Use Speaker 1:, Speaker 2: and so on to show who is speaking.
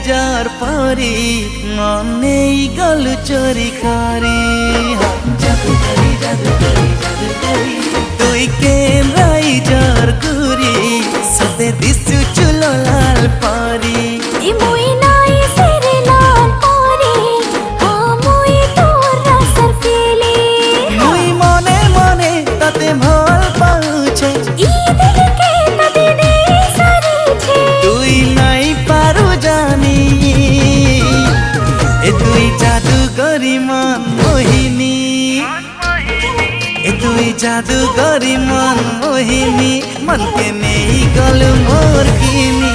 Speaker 1: যার পারি মনে গল চোরি করি জাদুকরি জাদুকরি জাদুকরি তুই কেন যার গুরি সতে দিশু চুলো লাল পারি
Speaker 2: মুই নাই সেরে লাল পারি মুই তোর রাসর পেলি
Speaker 1: মুই মনে মনে তাতে ভাল পাউছে
Speaker 2: ই দিলকে তাতে নেই সারিছে
Speaker 1: তুই নাই পারু জানি এ তুই জাদুকরি মন মোহিনী এ তুই জাদুকরি মন মোহিনী মন के নেই গল মোর কিনি